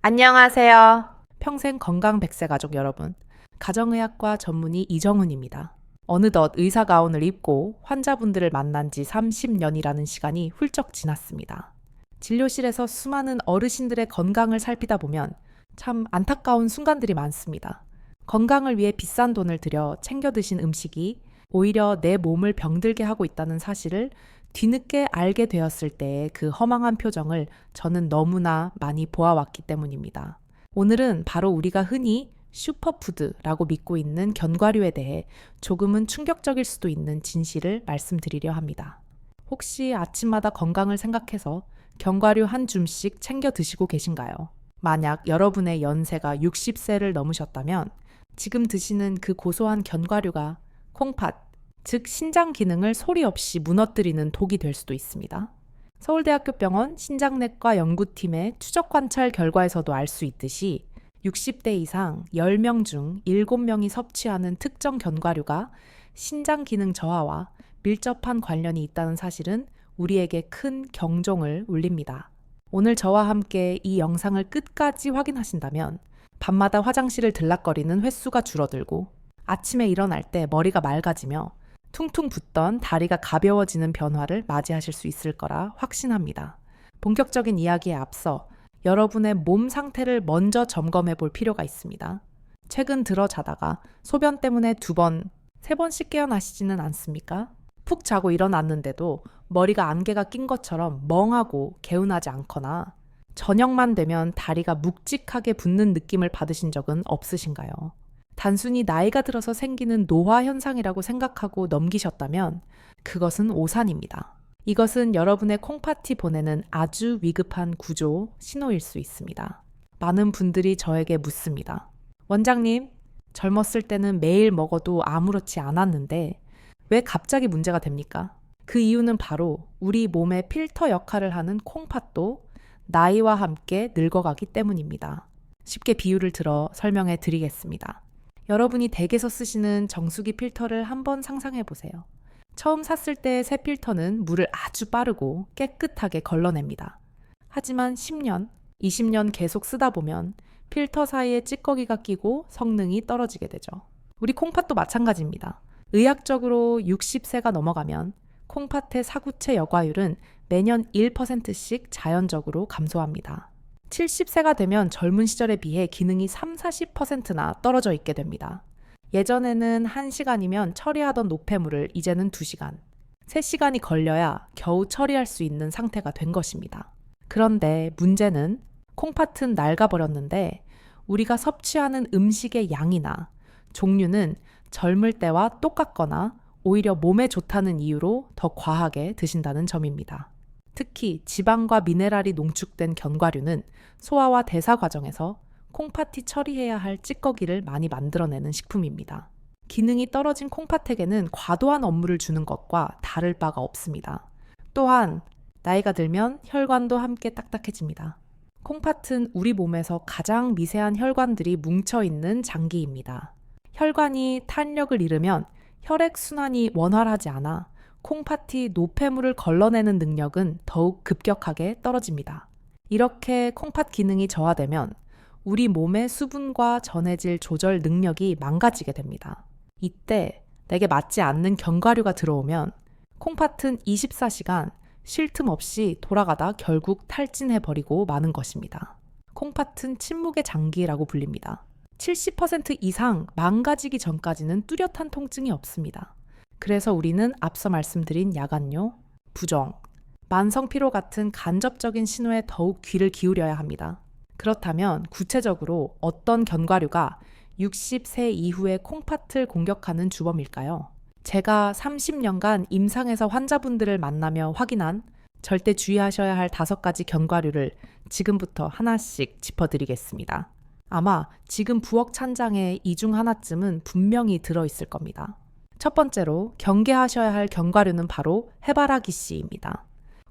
안녕하세요. 평생 건강 100세 가족 여러분. 가정의학과 전문의 이정훈입니다. 어느덧 의사 가운을 입고 환자분들을 만난 지 30년이라는 시간이 훌쩍 지났습니다. 진료실에서 수많은 어르신들의 건강을 살피다 보면 참 안타까운 순간들이 많습니다. 건강을 위해 비싼 돈을 들여 챙겨 드신 음식이 오히려 내 몸을 병들게 하고 있다는 사실을 뒤늦게 알게 되었을 때의 그 허망한 표정을 저는 너무나 많이 보아왔기 때문입니다. 오늘은 바로 우리가 흔히 슈퍼푸드라고 믿고 있는 견과류에 대해 조금은 충격적일 수도 있는 진실을 말씀드리려 합니다. 혹시 아침마다 건강을 생각해서 견과류 한 줌씩 챙겨 드시고 계신가요? 만약 여러분의 연세가 60세를 넘으셨다면 지금 드시는 그 고소한 견과류가 콩팥, 즉 신장 기능을 소리 없이 무너뜨리는 독이 될 수도 있습니다. 서울대학교 병원 신장내과 연구팀의 추적 관찰 결과에서도 알 수 있듯이 60대 이상 10명 중 7명이 섭취하는 특정 견과류가 신장 기능 저하와 밀접한 관련이 있다는 사실은 우리에게 큰 경종을 울립니다. 오늘 저와 함께 이 영상을 끝까지 확인하신다면 밤마다 화장실을 들락거리는 횟수가 줄어들고 아침에 일어날 때 머리가 맑아지며 퉁퉁 붓던 다리가 가벼워지는 변화를 맞이하실 수 있을 거라 확신합니다. 본격적인 이야기에 앞서 여러분의 몸 상태를 먼저 점검해 볼 필요가 있습니다. 최근 들어 자다가 소변 때문에 2번, 3번씩 깨어나시지는 않습니까? 푹 자고 일어났는데도 머리가 안개가 낀 것처럼 멍하고 개운하지 않거나 저녁만 되면 다리가 묵직하게 붓는 느낌을 받으신 적은 없으신가요? 단순히 나이가 들어서 생기는 노화 현상이라고 생각하고 넘기셨다면 그것은 오산입니다. 이것은 여러분의 콩팥이 보내는 아주 위급한 구조 신호일 수 있습니다. 많은 분들이 저에게 묻습니다. 원장님, 젊었을 때는 매일 먹어도 아무렇지 않았는데 왜 갑자기 문제가 됩니까? 그 이유는 바로 우리 몸의 필터 역할을 하는 콩팥도 나이와 함께 늙어가기 때문입니다. 쉽게 비유를 들어 설명해 드리겠습니다. 여러분이 댁에서 쓰시는 정수기 필터를 한번 상상해 보세요. 처음 샀을 때 새 필터는 물을 아주 빠르고 깨끗하게 걸러냅니다. 하지만 10년, 20년 계속 쓰다 보면 필터 사이에 찌꺼기가 끼고 성능이 떨어지게 되죠. 우리 콩팥도 마찬가지입니다. 의학적으로 60세가 넘어가면 콩팥의 사구체 여과율은 매년 1%씩 자연적으로 감소합니다. 70세가 되면 젊은 시절에 비해 기능이 30-40%나 떨어져 있게 됩니다. 예전에는 1시간이면 처리하던 노폐물을 이제는 2시간, 3시간이 걸려야 겨우 처리할 수 있는 상태가 된 것입니다. 그런데 문제는 콩팥은 낡아버렸는데 우리가 섭취하는 음식의 양이나 종류는 젊을 때와 똑같거나 오히려 몸에 좋다는 이유로 더 과하게 드신다는 점입니다. 특히 지방과 미네랄이 농축된 견과류는 소화와 대사 과정에서 콩팥이 처리해야 할 찌꺼기를 많이 만들어내는 식품입니다. 기능이 떨어진 콩팥에게는 과도한 업무를 주는 것과 다를 바가 없습니다. 또한 나이가 들면 혈관도 함께 딱딱해집니다. 콩팥은 우리 몸에서 가장 미세한 혈관들이 뭉쳐있는 장기입니다. 혈관이 탄력을 잃으면 혈액순환이 원활하지 않아 콩팥이 노폐물을 걸러내는 능력은 더욱 급격하게 떨어집니다. 이렇게 콩팥 기능이 저하되면 우리 몸의 수분과 전해질 조절 능력이 망가지게 됩니다. 이때 내게 맞지 않는 견과류가 들어오면 콩팥은 24시간 쉴 틈 없이 돌아가다 결국 탈진해버리고 마는 것입니다. 콩팥은 침묵의 장기라고 불립니다. 70% 이상 망가지기 전까지는 뚜렷한 통증이 없습니다. 그래서 우리는 앞서 말씀드린 야간요, 부종, 만성피로 같은 간접적인 신호에 더욱 귀를 기울여야 합니다. 그렇다면 구체적으로 어떤 견과류가 60세 이후의 콩팥을 공격하는 주범일까요? 제가 30년간 임상에서 환자분들을 만나며 확인한 절대 주의하셔야 할 5가지 견과류를 지금부터 하나씩 짚어드리겠습니다. 아마 지금 부엌 찬장에 이 중 하나쯤은 분명히 들어있을 겁니다. 첫 번째로 경계하셔야 할 견과류는 바로 해바라기 씨입니다.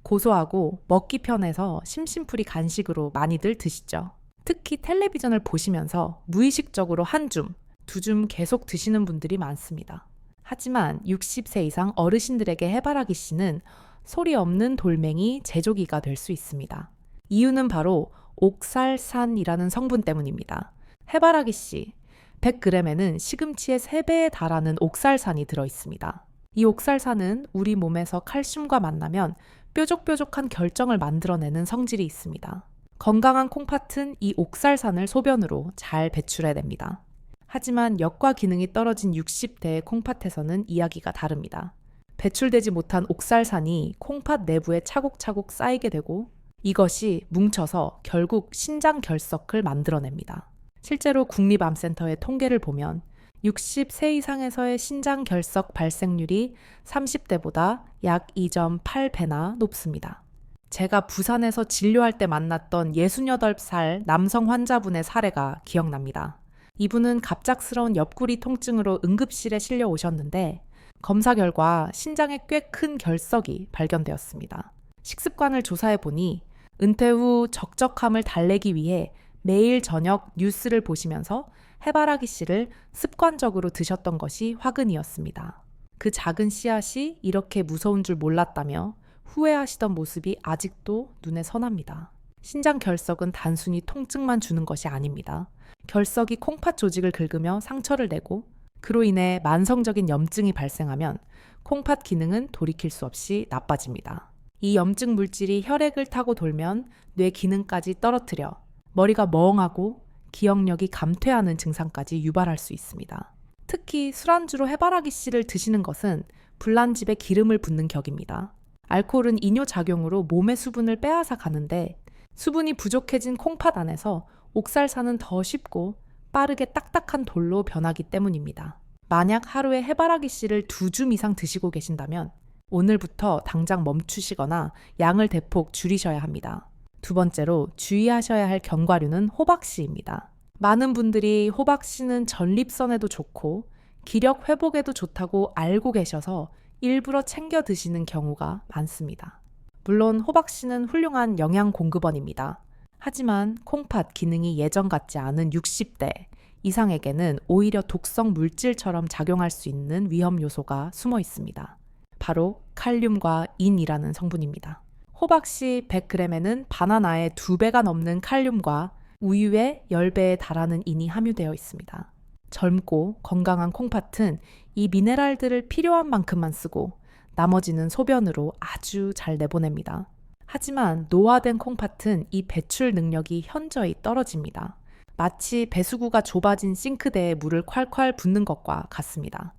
고소하고 먹기 편해서 심심풀이 간식으로 많이들 드시죠. 특히 텔레비전을 보시면서 무의식적으로 1줌, 2줌 계속 드시는 분들이 많습니다. 하지만 60세 이상 어르신들에게 해바라기 씨는 소리 없는 돌멩이 제조기가 될 수 있습니다. 이유는 바로 옥살산이라는 성분 때문입니다. 해바라기 씨, 100g에는 시금치의 3배에 달하는 옥살산이 들어있습니다. 이 옥살산은 우리 몸에서 칼슘과 만나면 뾰족뾰족한 결정을 만들어내는 성질이 있습니다. 건강한 콩팥은 이 옥살산을 소변으로 잘 배출해냅니다. 하지만 역과 기능이 떨어진 60대의 콩팥에서는 이야기가 다릅니다. 배출되지 못한 옥살산이 콩팥 내부에 차곡차곡 쌓이게 되고 이것이 뭉쳐서 결국 신장결석을 만들어냅니다. 실제로 국립암센터의 통계를 보면 60세 이상에서의 신장결석 발생률이 30대보다 약 2.8배나 높습니다. 제가 부산에서 진료할 때 만났던 68살 남성 환자분의 사례가 기억납니다. 이분은 갑작스러운 옆구리 통증으로 응급실에 실려 오셨는데 검사 결과 신장에 꽤 큰 결석이 발견되었습니다. 식습관을 조사해 보니 은퇴 후 적적함을 달래기 위해 매일 저녁 뉴스를 보시면서 해바라기 씨를 습관적으로 드셨던 것이 화근이었습니다. 그 작은 씨앗이 이렇게 무서운 줄 몰랐다며 후회하시던 모습이 아직도 눈에 선합니다. 신장 결석은 단순히 통증만 주는 것이 아닙니다. 결석이 콩팥 조직을 긁으며 상처를 내고 그로 인해 만성적인 염증이 발생하면 콩팥 기능은 돌이킬 수 없이 나빠집니다. 이 염증 물질이 혈액을 타고 돌면 뇌 기능까지 떨어뜨려 머리가 멍하고 기억력이 감퇴하는 증상까지 유발할 수 있습니다. 특히 술안주로 해바라기 씨를 드시는 것은 불난집에 기름을 붓는 격입니다. 알코올은 이뇨작용으로 몸의 수분을 빼앗아 가는데 수분이 부족해진 콩팥 안에서 옥살산은 더 쉽고 빠르게 딱딱한 돌로 변하기 때문입니다. 만약 하루에 해바라기 씨를 2줌 이상 드시고 계신다면 오늘부터 당장 멈추시거나 양을 대폭 줄이셔야 합니다. 두 번째로 주의하셔야 할 견과류는 호박씨입니다. 많은 분들이 호박씨는 전립선에도 좋고 기력 회복에도 좋다고 알고 계셔서 일부러 챙겨 드시는 경우가 많습니다. 물론 호박씨는 훌륭한 영양 공급원입니다. 하지만 콩팥 기능이 예전 같지 않은 60대 이상에게는 오히려 독성 물질처럼 작용할 수 있는 위험 요소가 숨어 있습니다. 바로 칼륨과 인이라는 성분입니다. 호박씨 100g에는 바나나의 2배가 넘는 칼륨과 우유의 10배에 달하는 인이 함유되어 있습니다. 젊고 건강한 콩팥은 이 미네랄들을 필요한 만큼만 쓰고 나머지는 소변으로 아주 잘 내보냅니다. 하지만 노화된 콩팥은 이 배출 능력이 현저히 떨어집니다. 마치 배수구가 좁아진 싱크대에 물을 콸콸 붓는 것과 같습니다.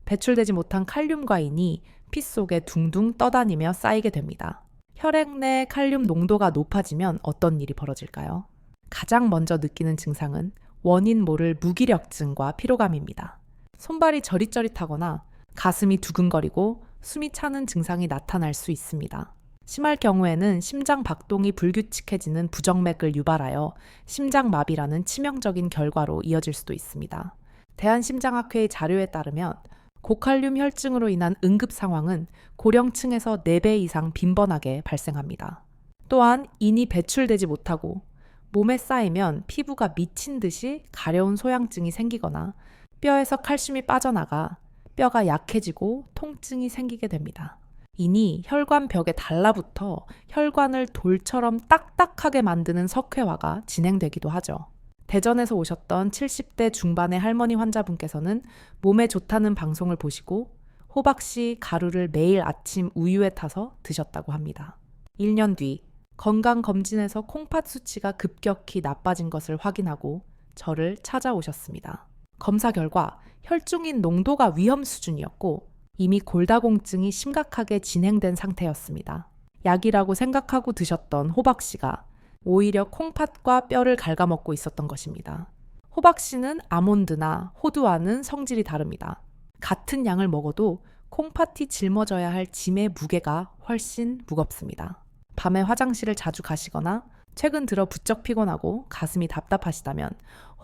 배출되지 못한 칼륨과 인이 피 속에 둥둥 떠다니며 쌓이게 됩니다. 혈액 내 칼륨 농도가 높아지면 어떤 일이 벌어질까요? 가장 먼저 느끼는 증상은 원인 모를 무기력증과 피로감입니다. 손발이 저릿저릿하거나 가슴이 두근거리고 숨이 차는 증상이 나타날 수 있습니다. 심할 경우에는 심장 박동이 불규칙해지는 부정맥을 유발하여 심장마비라는 치명적인 결과로 이어질 수도 있습니다. 대한심장학회의 자료에 따르면 고칼륨 혈증으로 인한 응급 상황은 고령층에서 4배 이상 빈번하게 발생합니다. 또한 인이 배출되지 못하고 몸에 쌓이면 피부가 미친 듯이 가려운 소양증이 생기거나 뼈에서 칼슘이 빠져나가 뼈가 약해지고 통증이 생기게 됩니다. 인이 혈관 벽에 달라붙어 혈관을 돌처럼 딱딱하게 만드는 석회화가 진행되기도 하죠. 대전에서 오셨던 70대 중반의 할머니 환자분께서는 몸에 좋다는 방송을 보시고 호박씨 가루를 매일 아침 우유에 타서 드셨다고 합니다. 1년 뒤 건강검진에서 콩팥 수치가 급격히 나빠진 것을 확인하고 저를 찾아오셨습니다. 검사 결과 혈중인 농도가 위험 수준이었고 이미 골다공증이 심각하게 진행된 상태였습니다. 약이라고 생각하고 드셨던 호박씨가 오히려 콩팥과 뼈를 갉아먹고 있었던 것입니다. 호박씨는 아몬드나 호두와는 성질이 다릅니다. 같은 양을 먹어도 콩팥이 짊어져야 할 짐의 무게가 훨씬 무겁습니다. 밤에 화장실을 자주 가시거나 최근 들어 부쩍 피곤하고 가슴이 답답하시다면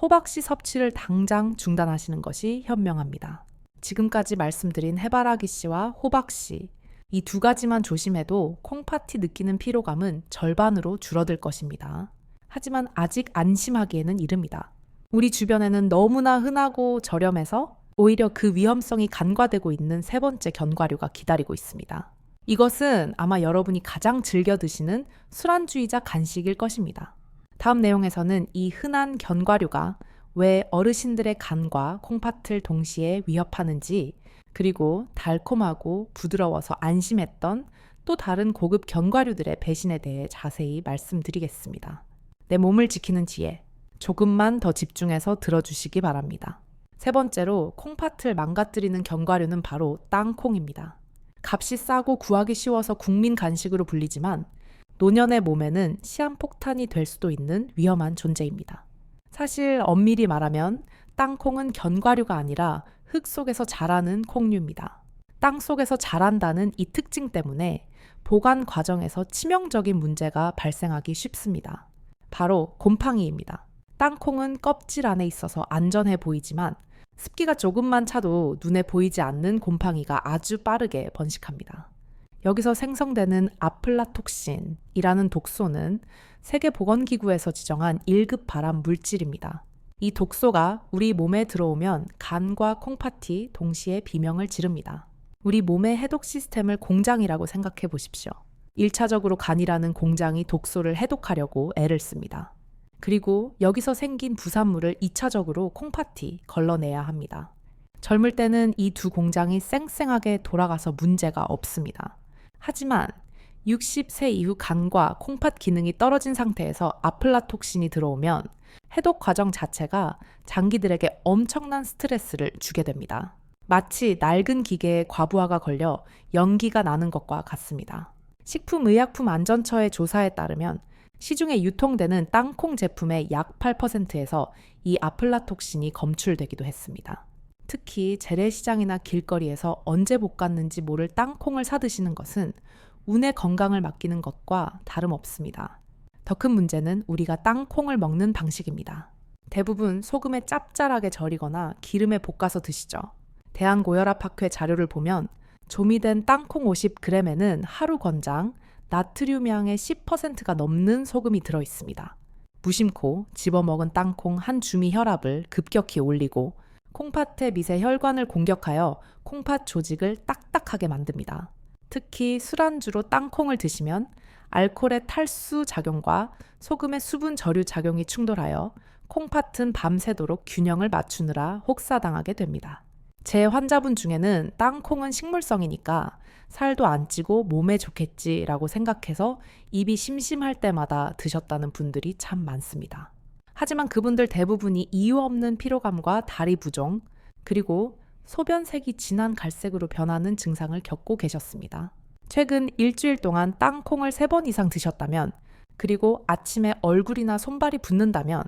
호박씨 섭취를 당장 중단하시는 것이 현명합니다. 지금까지 말씀드린 해바라기 씨와 호박씨, 이 2가지만 조심해도 콩팥이 느끼는 피로감은 절반으로 줄어들 것입니다. 하지만 아직 안심하기에는 이릅니다. 우리 주변에는 너무나 흔하고 저렴해서 오히려 그 위험성이 간과되고 있는 3번째 견과류가 기다리고 있습니다. 이것은 아마 여러분이 가장 즐겨 드시는 술안주이자 간식일 것입니다. 다음 내용에서는 이 흔한 견과류가 왜 어르신들의 간과 콩팥을 동시에 위협하는지, 그리고 달콤하고 부드러워서 안심했던 또 다른 고급 견과류들의 배신에 대해 자세히 말씀드리겠습니다. 내 몸을 지키는 지혜, 조금만 더 집중해서 들어주시기 바랍니다. 세 번째로 콩팥을 망가뜨리는 견과류는 바로 땅콩입니다. 값이 싸고 구하기 쉬워서 국민 간식으로 불리지만 노년의 몸에는 시한폭탄이 될 수도 있는 위험한 존재입니다. 사실 엄밀히 말하면 땅콩은 견과류가 아니라 흙 속에서 자라는 콩류입니다. 땅 속에서 자란다는 이 특징 때문에 보관 과정에서 치명적인 문제가 발생하기 쉽습니다. 바로 곰팡이입니다. 땅콩은 껍질 안에 있어서 안전해 보이지만 습기가 조금만 차도 눈에 보이지 않는 곰팡이가 아주 빠르게 번식합니다. 여기서 생성되는 아플라톡신이라는 독소는 세계보건기구에서 지정한 1급 발암 물질입니다. 이 독소가 우리 몸에 들어오면 간과 콩팥이 동시에 비명을 지릅니다. 우리 몸의 해독 시스템을 공장이라고 생각해 보십시오. 1차적으로 간이라는 공장이 독소를 해독하려고 애를 씁니다. 그리고 여기서 생긴 부산물을 2차적으로 콩팥이 걸러내야 합니다. 젊을 때는 이 두 공장이 쌩쌩하게 돌아가서 문제가 없습니다. 하지만 60세 이후 간과 콩팥 기능이 떨어진 상태에서 아플라톡신이 들어오면 해독 과정 자체가 장기들에게 엄청난 스트레스를 주게 됩니다. 마치 낡은 기계에 과부하가 걸려 연기가 나는 것과 같습니다. 식품의약품안전처의 조사에 따르면 시중에 유통되는 땅콩 제품의 약 8%에서 이 아플라톡신이 검출되기도 했습니다. 특히 재래시장이나 길거리에서 언제 볶았는지 모를 땅콩을 사드시는 것은 운의 건강을 맡기는 것과 다름없습니다. 더 큰 문제는 우리가 땅콩을 먹는 방식입니다. 대부분 소금에 짭짤하게 절이거나 기름에 볶아서 드시죠. 대한고혈압학회 자료를 보면 조미된 땅콩 50g에는 하루 권장 나트륨양의 10%가 넘는 소금이 들어있습니다. 무심코 집어먹은 땅콩 한 줌이 혈압을 급격히 올리고 콩팥의 미세 혈관을 공격하여 콩팥 조직을 딱딱하게 만듭니다. 특히 술안주로 땅콩을 드시면 알코올의 탈수 작용과 소금의 수분 저류 작용이 충돌하여 콩팥은 밤새도록 균형을 맞추느라 혹사당하게 됩니다. 제 환자분 중에는 땅콩은 식물성이니까 살도 안 찌고 몸에 좋겠지라고 생각해서 입이 심심할 때마다 드셨다는 분들이 참 많습니다. 하지만 그분들 대부분이 이유 없는 피로감과 다리 부종, 그리고 소변색이 진한 갈색으로 변하는 증상을 겪고 계셨습니다. 최근 일주일 동안 땅콩을 3번 이상 드셨다면, 그리고 아침에 얼굴이나 손발이 붓는다면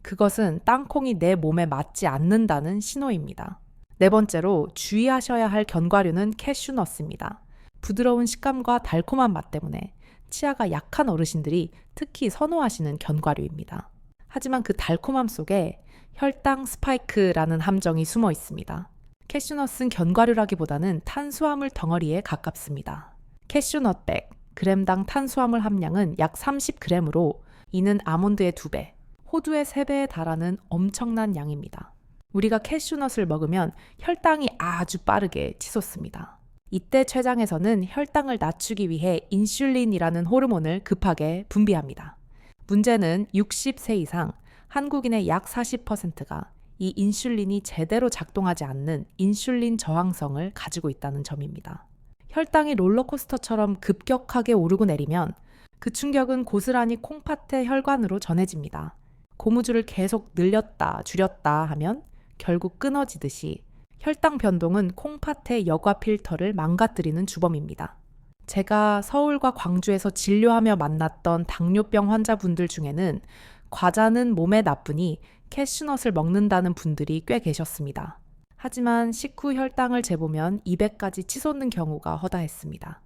그것은 땅콩이 내 몸에 맞지 않는다는 신호입니다. 네 번째로 주의하셔야 할 견과류는 캐슈넛입니다. 부드러운 식감과 달콤한 맛 때문에 치아가 약한 어르신들이 특히 선호하시는 견과류입니다. 하지만 그 달콤함 속에 혈당 스파이크라는 함정이 숨어 있습니다. 캐슈넛은 견과류라기보다는 탄수화물 덩어리에 가깝습니다. 캐슈넛백, 그램당 탄수화물 함량은 약 30g으로 이는 아몬드의 2배, 호두의 3배에 달하는 엄청난 양입니다. 우리가 캐슈넛을 먹으면 혈당이 아주 빠르게 치솟습니다. 이때 췌장에서는 혈당을 낮추기 위해 인슐린이라는 호르몬을 급하게 분비합니다. 문제는 60세 이상 한국인의 약 40%가 이 인슐린이 제대로 작동하지 않는 인슐린 저항성을 가지고 있다는 점입니다. 혈당이 롤러코스터처럼 급격하게 오르고 내리면 그 충격은 고스란히 콩팥의 혈관으로 전해집니다. 고무줄을 계속 늘렸다 줄였다 하면 결국 끊어지듯이 혈당 변동은 콩팥의 여과 필터를 망가뜨리는 주범입니다. 제가 서울과 광주에서 진료하며 만났던 당뇨병 환자분들 중에는 과자는 몸에 나쁘니 캐슈넛을 먹는다는 분들이 꽤 계셨습니다. 하지만 식후 혈당을 재보면 200까지 치솟는 경우가 허다했습니다.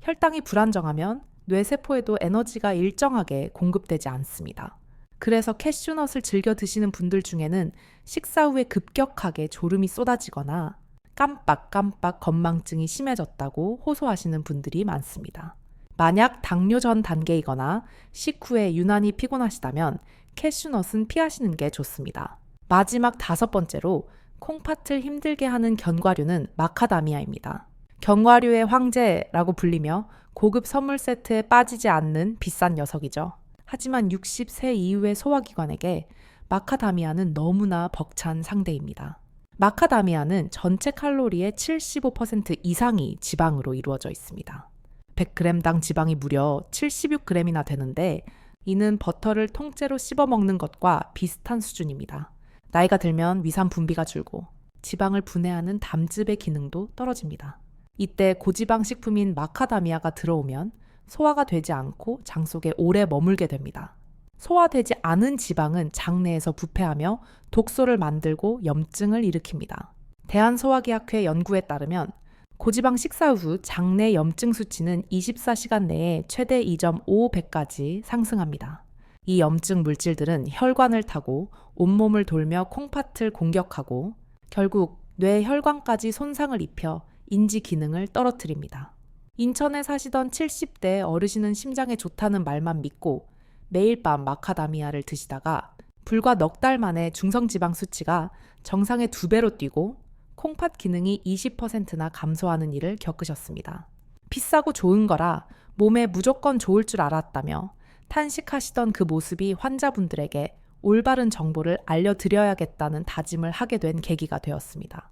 혈당이 불안정하면 뇌세포에도 에너지가 일정하게 공급되지 않습니다. 그래서 캐슈넛을 즐겨 드시는 분들 중에는 식사 후에 급격하게 졸음이 쏟아지거나 깜빡깜빡 건망증이 심해졌다고 호소하시는 분들이 많습니다. 만약 당뇨 전 단계이거나 식후에 유난히 피곤하시다면 캐슈넛은 피하시는 게 좋습니다. 마지막 5번째로 콩팥을 힘들게 하는 견과류는 마카다미아입니다. 견과류의 황제라고 불리며 고급 선물 세트에 빠지지 않는 비싼 녀석이죠. 하지만 60세 이후의 소화기관에게 마카다미아는 너무나 벅찬 상대입니다. 마카다미아는 전체 칼로리의 75% 이상이 지방으로 이루어져 있습니다. 100g당 지방이 무려 76g이나 되는데 이는 버터를 통째로 씹어 먹는 것과 비슷한 수준입니다. 나이가 들면 위산 분비가 줄고 지방을 분해하는 담즙의 기능도 떨어집니다. 이때 고지방 식품인 마카다미아가 들어오면 소화가 되지 않고 장 속에 오래 머물게 됩니다. 소화되지 않은 지방은 장내에서 부패하며 독소를 만들고 염증을 일으킵니다. 대한소화기학회 연구에 따르면 고지방 식사 후 장내 염증 수치는 24시간 내에 최대 2.5배까지 상승합니다. 이 염증 물질들은 혈관을 타고 온몸을 돌며 콩팥을 공격하고 결국 뇌 혈관까지 손상을 입혀 인지 기능을 떨어뜨립니다. 인천에 사시던 70대 어르신은 심장에 좋다는 말만 믿고 매일 밤 마카다미아를 드시다가 불과 넉 달 만에 중성지방 수치가 정상의 2배로 뛰고 콩팥 기능이 20%나 감소하는 일을 겪으셨습니다. 비싸고 좋은 거라 몸에 무조건 좋을 줄 알았다며 탄식하시던 그 모습이 환자분들에게 올바른 정보를 알려드려야겠다는 다짐을 하게 된 계기가 되었습니다.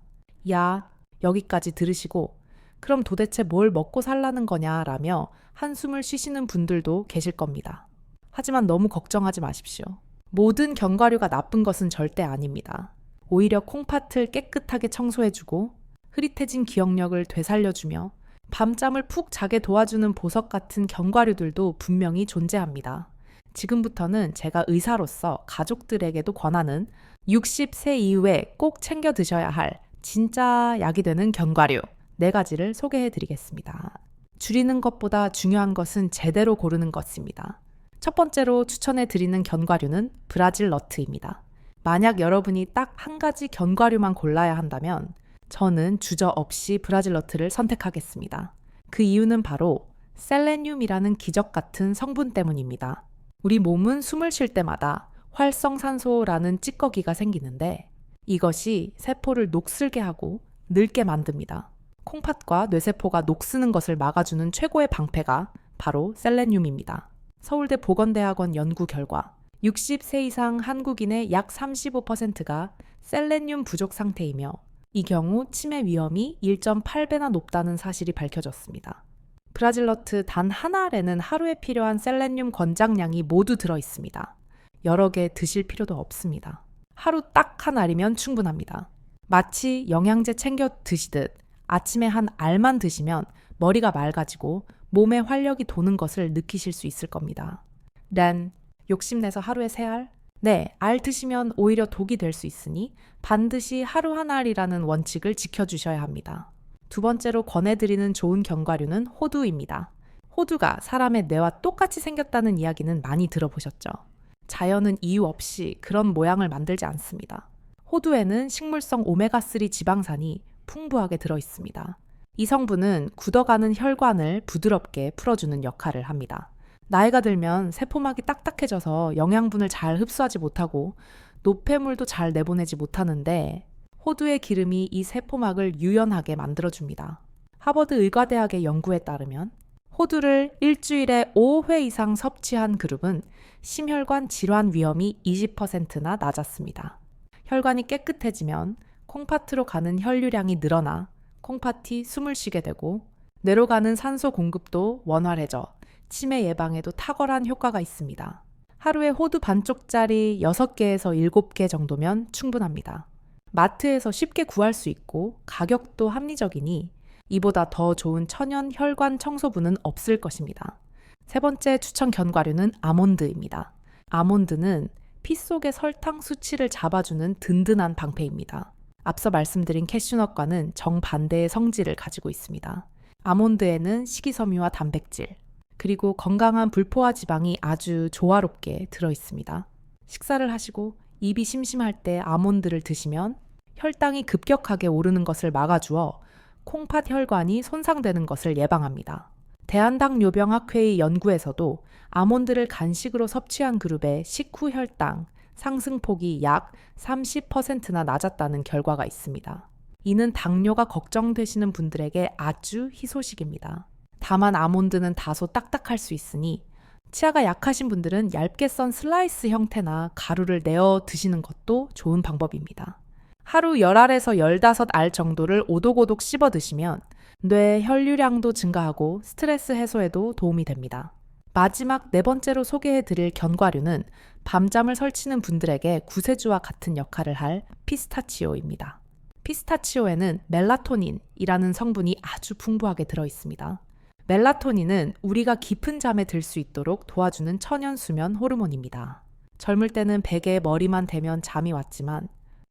야, 여기까지 들으시고 그럼 도대체 뭘 먹고 살라는 거냐라며 한숨을 쉬시는 분들도 계실 겁니다. 하지만 너무 걱정하지 마십시오. 모든 견과류가 나쁜 것은 절대 아닙니다. 오히려 콩팥을 깨끗하게 청소해주고 흐릿해진 기억력을 되살려주며 밤잠을 푹 자게 도와주는 보석 같은 견과류들도 분명히 존재합니다. 지금부터는 제가 의사로서 가족들에게도 권하는 60세 이후에 꼭 챙겨 드셔야 할 진짜 약이 되는 견과류 4가지를 소개해 드리겠습니다. 줄이는 것보다 중요한 것은 제대로 고르는 것입니다. 첫 번째로 추천해 드리는 견과류는 브라질 너트입니다. 만약 여러분이 딱 한 가지 견과류만 골라야 한다면 저는 주저없이 브라질 너트를 선택하겠습니다. 그 이유는 바로 셀레늄이라는 기적 같은 성분 때문입니다. 우리 몸은 숨을 쉴 때마다 활성산소라는 찌꺼기가 생기는데 이것이 세포를 녹슬게 하고 늙게 만듭니다. 콩팥과 뇌세포가 녹쓰는 것을 막아주는 최고의 방패가 바로 셀레늄입니다. 서울대 보건대학원 연구 결과 60세 이상 한국인의 약 35%가 셀레늄 부족 상태이며 이 경우 치매 위험이 1.8배나 높다는 사실이 밝혀졌습니다. 브라질 너트 단 한 알에는 하루에 필요한 셀레늄 권장량이 모두 들어있습니다. 여러 개 드실 필요도 없습니다. 하루 딱 한 알이면 충분합니다. 마치 영양제 챙겨 드시듯 아침에 한 알만 드시면 머리가 맑아지고 몸에 활력이 도는 것을 느끼실 수 있을 겁니다. 란, 욕심내서 하루에 3알? 네, 알 드시면 오히려 독이 될 수 있으니 반드시 하루 한 알이라는 원칙을 지켜주셔야 합니다. 두 번째로 권해드리는 좋은 견과류는 호두입니다. 호두가 사람의 뇌와 똑같이 생겼다는 이야기는 많이 들어보셨죠? 자연은 이유 없이 그런 모양을 만들지 않습니다. 호두에는 식물성 오메가3 지방산이 풍부하게 들어있습니다. 이 성분은 굳어가는 혈관을 부드럽게 풀어주는 역할을 합니다. 나이가 들면 세포막이 딱딱해져서 영양분을 잘 흡수하지 못하고 노폐물도 잘 내보내지 못하는데 호두의 기름이 이 세포막을 유연하게 만들어줍니다. 하버드 의과대학의 연구에 따르면 호두를 일주일에 5회 이상 섭취한 그룹은 심혈관 질환 위험이 20%나 낮았습니다. 혈관이 깨끗해지면 콩팥으로 가는 혈류량이 늘어나 콩팥이 숨을 쉬게 되고 뇌로 가는 산소 공급도 원활해져 치매 예방에도 탁월한 효과가 있습니다. 하루에 호두 반쪽짜리 6개에서 7개 정도면 충분합니다. 마트에서 쉽게 구할 수 있고 가격도 합리적이니 이보다 더 좋은 천연 혈관 청소부는 없을 것입니다. 세 번째 추천 견과류는 아몬드입니다. 아몬드는 피 속의 설탕 수치를 잡아주는 든든한 방패입니다. 앞서 말씀드린 캐슈넛과는 정반대의 성질을 가지고 있습니다. 아몬드에는 식이섬유와 단백질, 그리고 건강한 불포화 지방이 아주 조화롭게 들어있습니다. 식사를 하시고 입이 심심할 때 아몬드를 드시면 혈당이 급격하게 오르는 것을 막아주어 콩팥 혈관이 손상되는 것을 예방합니다. 대한당뇨병학회의 연구에서도 아몬드를 간식으로 섭취한 그룹의 식후 혈당 상승폭이 약 30%나 낮았다는 결과가 있습니다. 이는 당뇨가 걱정되시는 분들에게 아주 희소식입니다. 다만 아몬드는 다소 딱딱할 수 있으니 치아가 약하신 분들은 얇게 썬 슬라이스 형태나 가루를 내어 드시는 것도 좋은 방법입니다. 하루 10알에서 15알 정도를 오독오독 씹어 드시면 뇌 혈류량도 증가하고 스트레스 해소에도 도움이 됩니다. 마지막 네 번째로 소개해 드릴 견과류는 밤잠을 설치는 분들에게 구세주와 같은 역할을 할 피스타치오입니다. 피스타치오에는 멜라토닌이라는 성분이 아주 풍부하게 들어 있습니다. 멜라토닌은 우리가 깊은 잠에 들 수 있도록 도와주는 천연 수면 호르몬입니다. 젊을 때는 베개에 머리만 대면 잠이 왔지만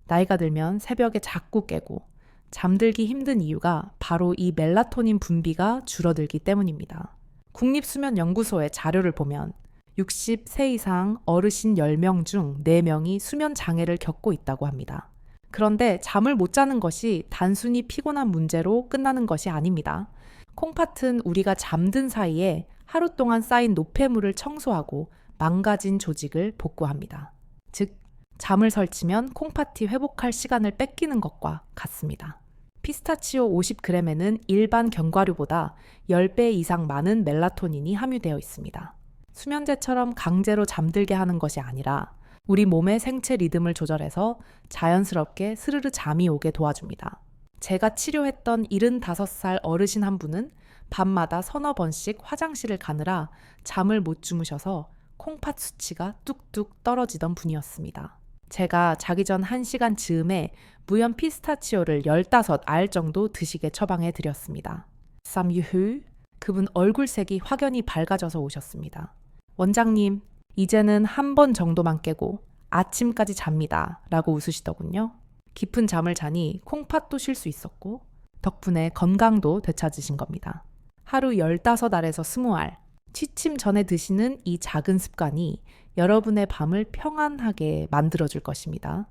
나이가 들면 새벽에 자꾸 깨고 잠들기 힘든 이유가 바로 이 멜라토닌 분비가 줄어들기 때문입니다. 국립수면연구소의 자료를 보면 60세 이상 어르신 10명 중 4명이 수면 장애를 겪고 있다고 합니다. 그런데 잠을 못 자는 것이 단순히 피곤한 문제로 끝나는 것이 아닙니다. 콩팥은 우리가 잠든 사이에 하루 동안 쌓인 노폐물을 청소하고 망가진 조직을 복구합니다. 즉, 잠을 설치면 콩팥이 회복할 시간을 뺏기는 것과 같습니다. 피스타치오 50g에는 일반 견과류보다 10배 이상 많은 멜라토닌이 함유되어 있습니다. 수면제처럼 강제로 잠들게 하는 것이 아니라 우리 몸의 생체 리듬을 조절해서 자연스럽게 스르르 잠이 오게 도와줍니다. 제가 치료했던 75살 어르신 한 분은 밤마다 서너 번씩 화장실을 가느라 잠을 못 주무셔서 콩팥 수치가 뚝뚝 떨어지던 분이었습니다. 제가 자기 전 1시간 즈음에 무염 피스타치오를 15알 정도 드시게 처방해 드렸습니다. 쌈유후, 그분 얼굴색이 확연히 밝아져서 오셨습니다. 원장님, 이제는 한 번 정도만 깨고 아침까지 잡니다. 라고 웃으시더군요. 깊은 잠을 자니 콩팥도 쉴 수 있었고 덕분에 건강도 되찾으신 겁니다. 하루 15알에서 20알, 취침 전에 드시는 이 작은 습관이 여러분의 밤을 평안하게 만들어줄 것입니다.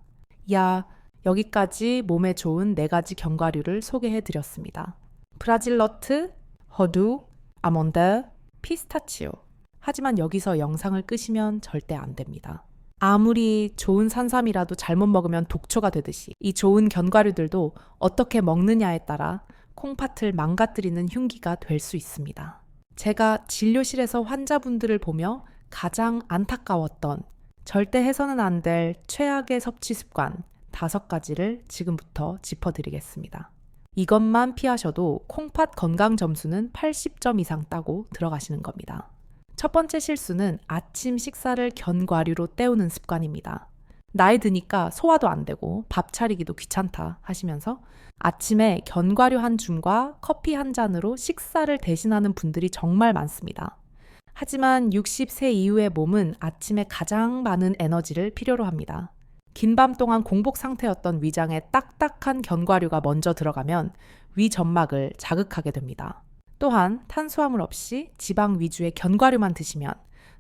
여기까지 몸에 좋은 4가지 견과류를 소개해드렸습니다. 브라질너트, 허두, 아몬드, 피스타치오. 하지만 여기서 영상을 끄시면 절대 안 됩니다. 아무리 좋은 산삼이라도 잘못 먹으면 독초가 되듯이 이 좋은 견과류들도 어떻게 먹느냐에 따라 콩팥을 망가뜨리는 흉기가 될 수 있습니다. 제가 진료실에서 환자분들을 보며 가장 안타까웠던 절대 해서는 안 될 최악의 섭취 습관 5가지를 지금부터 짚어드리겠습니다. 이것만 피하셔도 콩팥 건강 점수는 80점 이상 따고 들어가시는 겁니다. 첫 번째 실수는 아침 식사를 견과류로 때우는 습관입니다. 나이 드니까 소화도 안 되고 밥 차리기도 귀찮다 하시면서 아침에 견과류 한 줌과 커피 한 잔으로 식사를 대신하는 분들이 정말 많습니다. 하지만 60세 이후의 몸은 아침에 가장 많은 에너지를 필요로 합니다. 긴 밤 동안 공복 상태였던 위장에 딱딱한 견과류가 먼저 들어가면 위 점막을 자극하게 됩니다. 또한 탄수화물 없이 지방 위주의 견과류만 드시면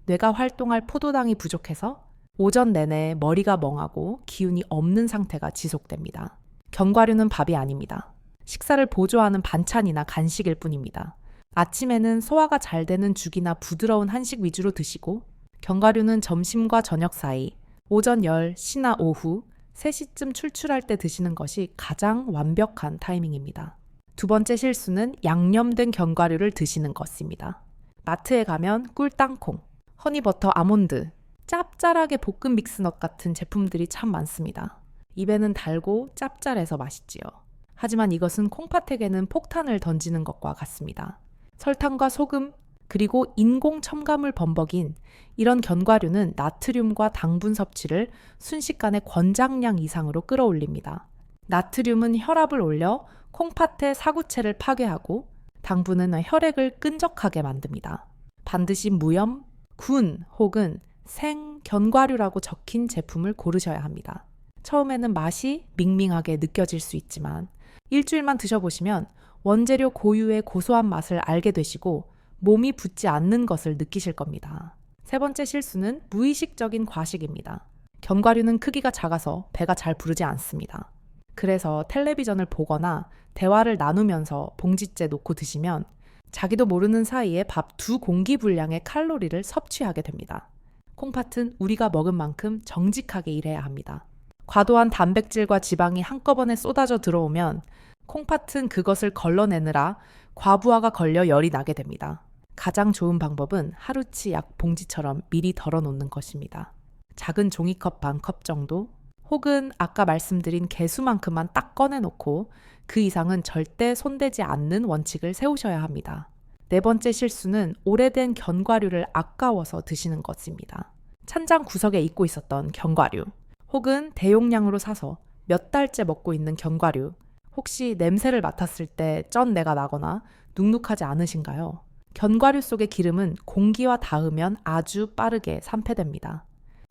뇌가 활동할 포도당이 부족해서 오전 내내 머리가 멍하고 기운이 없는 상태가 지속됩니다. 견과류는 밥이 아닙니다. 식사를 보조하는 반찬이나 간식일 뿐입니다. 아침에는 소화가 잘 되는 죽이나 부드러운 한식 위주로 드시고 견과류는 점심과 저녁 사이, 오전 10시나 오후 3시쯤 출출할 때 드시는 것이 가장 완벽한 타이밍입니다. 두 번째 실수는 양념된 견과류를 드시는 것입니다. 마트에 가면 꿀땅콩, 허니버터 아몬드, 짭짤하게 볶은 믹스넛 같은 제품들이 참 많습니다. 입에는 달고 짭짤해서 맛있지요. 하지만 이것은 콩팥에게는 폭탄을 던지는 것과 같습니다. 설탕과 소금, 그리고 인공 첨가물 범벅인 이런 견과류는 나트륨과 당분 섭취를 순식간에 권장량 이상으로 끌어올립니다. 나트륨은 혈압을 올려 콩팥의 사구체를 파괴하고 당분은 혈액을 끈적하게 만듭니다. 반드시 무염, 군 혹은 생 견과류라고 적힌 제품을 고르셔야 합니다. 처음에는 맛이 밍밍하게 느껴질 수 있지만 일주일만 드셔보시면 원재료 고유의 고소한 맛을 알게 되시고 몸이 붓지 않는 것을 느끼실 겁니다. 세 번째 실수는 무의식적인 과식입니다. 견과류는 크기가 작아서 배가 잘 부르지 않습니다. 그래서 텔레비전을 보거나 대화를 나누면서 봉지째 놓고 드시면 자기도 모르는 사이에 밥 2공기 분량의 칼로리를 섭취하게 됩니다. 콩팥은 우리가 먹은 만큼 정직하게 일해야 합니다. 과도한 단백질과 지방이 한꺼번에 쏟아져 들어오면 콩팥은 그것을 걸러내느라 과부하가 걸려 열이 나게 됩니다. 가장 좋은 방법은 하루치 약 봉지처럼 미리 덜어놓는 것입니다. 작은 종이컵 반 컵 정도, 혹은 아까 말씀드린 개수만큼만 딱 꺼내놓고 그 이상은 절대 손대지 않는 원칙을 세우셔야 합니다. 네 번째 실수는 오래된 견과류를 아까워서 드시는 것입니다. 찬장 구석에 잊고 있었던 견과류, 혹은 대용량으로 사서 몇 달째 먹고 있는 견과류, 혹시 냄새를 맡았을 때 쩐내가 나거나 눅눅하지 않으신가요? 견과류 속의 기름은 공기와 닿으면 아주 빠르게 산패됩니다.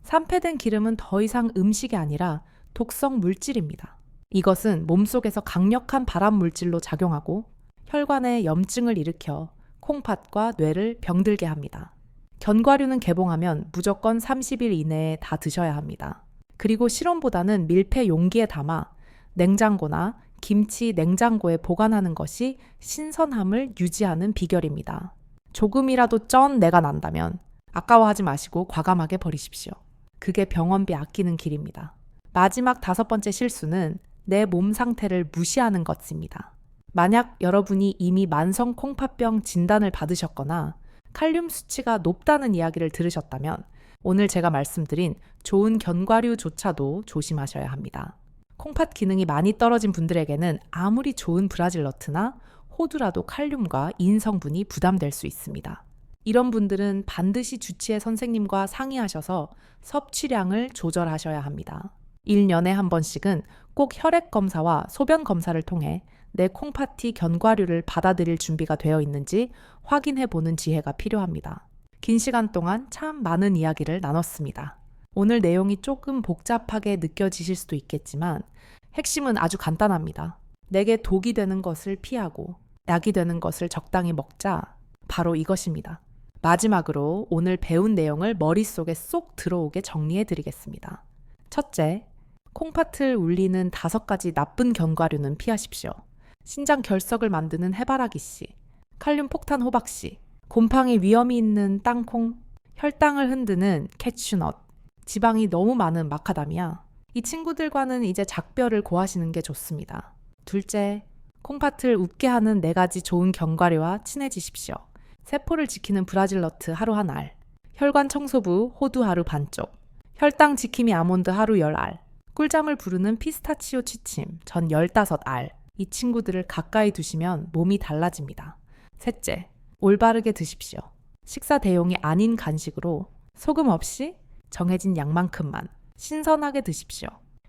산패된 기름은 더 이상 음식이 아니라 독성 물질입니다. 이것은 몸속에서 강력한 발암 물질로 작용하고 혈관에 염증을 일으켜 콩팥과 뇌를 병들게 합니다. 견과류는 개봉하면 무조건 30일 이내에 다 드셔야 합니다. 그리고 실온보다는 밀폐 용기에 담아 냉장고나 김치 냉장고에 보관하는 것이 신선함을 유지하는 비결입니다. 조금이라도 쩐내가 난다면 아까워하지 마시고 과감하게 버리십시오. 그게 병원비 아끼는 길입니다. 마지막 5번째 실수는 내 몸 상태를 무시하는 것입니다. 만약 여러분이 이미 만성 콩팥병 진단을 받으셨거나 칼륨 수치가 높다는 이야기를 들으셨다면 오늘 제가 말씀드린 좋은 견과류조차도 조심하셔야 합니다. 콩팥 기능이 많이 떨어진 분들에게는 아무리 좋은 브라질 너트나 호두라도 칼륨과 인 성분이 부담될 수 있습니다. 이런 분들은 반드시 주치의 선생님과 상의하셔서 섭취량을 조절하셔야 합니다. 1년에 한 번씩은 꼭 혈액 검사와 소변 검사를 통해 내 콩팥이 견과류를 받아들일 준비가 되어 있는지 확인해 보는 지혜가 필요합니다. 긴 시간 동안 참 많은 이야기를 나눴습니다. 오늘 내용이 조금 복잡하게 느껴지실 수도 있겠지만 핵심은 아주 간단합니다. 내게 독이 되는 것을 피하고 약이 되는 것을 적당히 먹자. 바로 이것입니다. 마지막으로 오늘 배운 내용을 머릿속에 쏙 들어오게 정리해 드리겠습니다. 첫째, 콩팥을 울리는 5가지 나쁜 견과류는 피하십시오. 신장 결석을 만드는 해바라기씨, 칼륨 폭탄 호박씨, 곰팡이 위험이 있는 땅콩, 혈당을 흔드는 캐슈넛, 지방이 너무 많은 마카다미아. 이 친구들과는 이제 작별을 고하시는 게 좋습니다. 둘째, 콩팥을 웃게 하는 4가지 좋은 견과류와 친해지십시오. 세포를 지키는 브라질 너트 하루 한 알, 혈관 청소부 호두 하루 반쪽, 혈당 지킴이 아몬드 하루 10알, 꿀잠을 부르는 피스타치오 취침 전 15알. 이 친구들을 가까이 두시면 몸이 달라집니다. 셋째, 올바르게 드십시오. 식사 대용이 아닌 간식으로 소금 없이 정해진 양만큼만 신선하게 드십시오.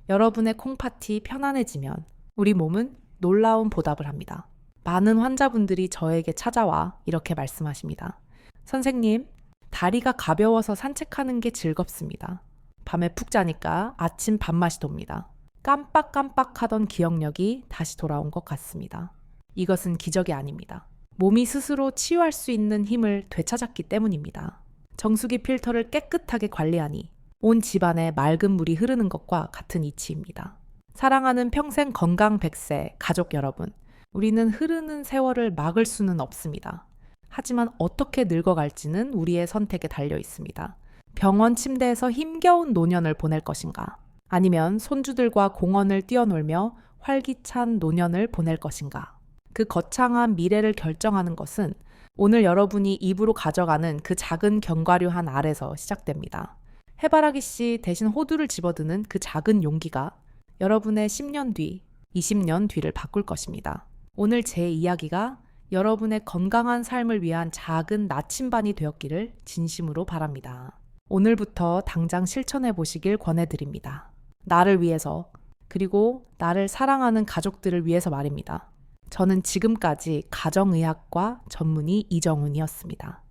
여러분의 콩팥이 편안해지면 우리 몸은 놀라운 보답을 합니다. 많은 환자분들이 저에게 찾아와 이렇게 말씀하십니다. 선생님, 다리가 가벼워서 산책하는 게 즐겁습니다. 밤에 푹 자니까 아침 밥맛이 돕니다. 깜빡깜빡하던 기억력이 다시 돌아온 것 같습니다. 이것은 기적이 아닙니다. 몸이 스스로 치유할 수 있는 힘을 되찾았기 때문입니다. 정수기 필터를 깨끗하게 관리하니 온 집안에 맑은 물이 흐르는 것과 같은 이치입니다. 사랑하는 평생 건강 100세 가족 여러분, 우리는 흐르는 세월을 막을 수는 없습니다. 하지만 어떻게 늙어갈지는 우리의 선택에 달려 있습니다. 병원 침대에서 힘겨운 노년을 보낼 것인가? 아니면 손주들과 공원을 뛰어놀며 활기찬 노년을 보낼 것인가? 그 거창한 미래를 결정하는 것은 오늘 여러분이 입으로 가져가는 그 작은 견과류 한 알에서 시작됩니다. 해바라기 씨 대신 호두를 집어드는 그 작은 용기가 여러분의 10년 뒤, 20년 뒤를 바꿀 것입니다. 오늘 제 이야기가 여러분의 건강한 삶을 위한 작은 나침반이 되었기를 진심으로 바랍니다. 오늘부터 당장 실천해 보시길 권해드립니다. 나를 위해서, 그리고 나를 사랑하는 가족들을 위해서 말입니다. 저는 지금까지 가정의학과 전문의 이정훈이었습니다.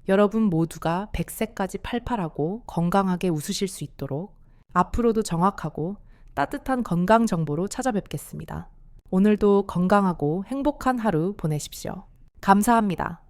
여러분 모두가 100세까지 팔팔하고 건강하게 웃으실 수 있도록 앞으로도 정확하고 따뜻한 건강 정보로 찾아뵙겠습니다. 오늘도 건강하고 행복한 하루 보내십시오. 감사합니다.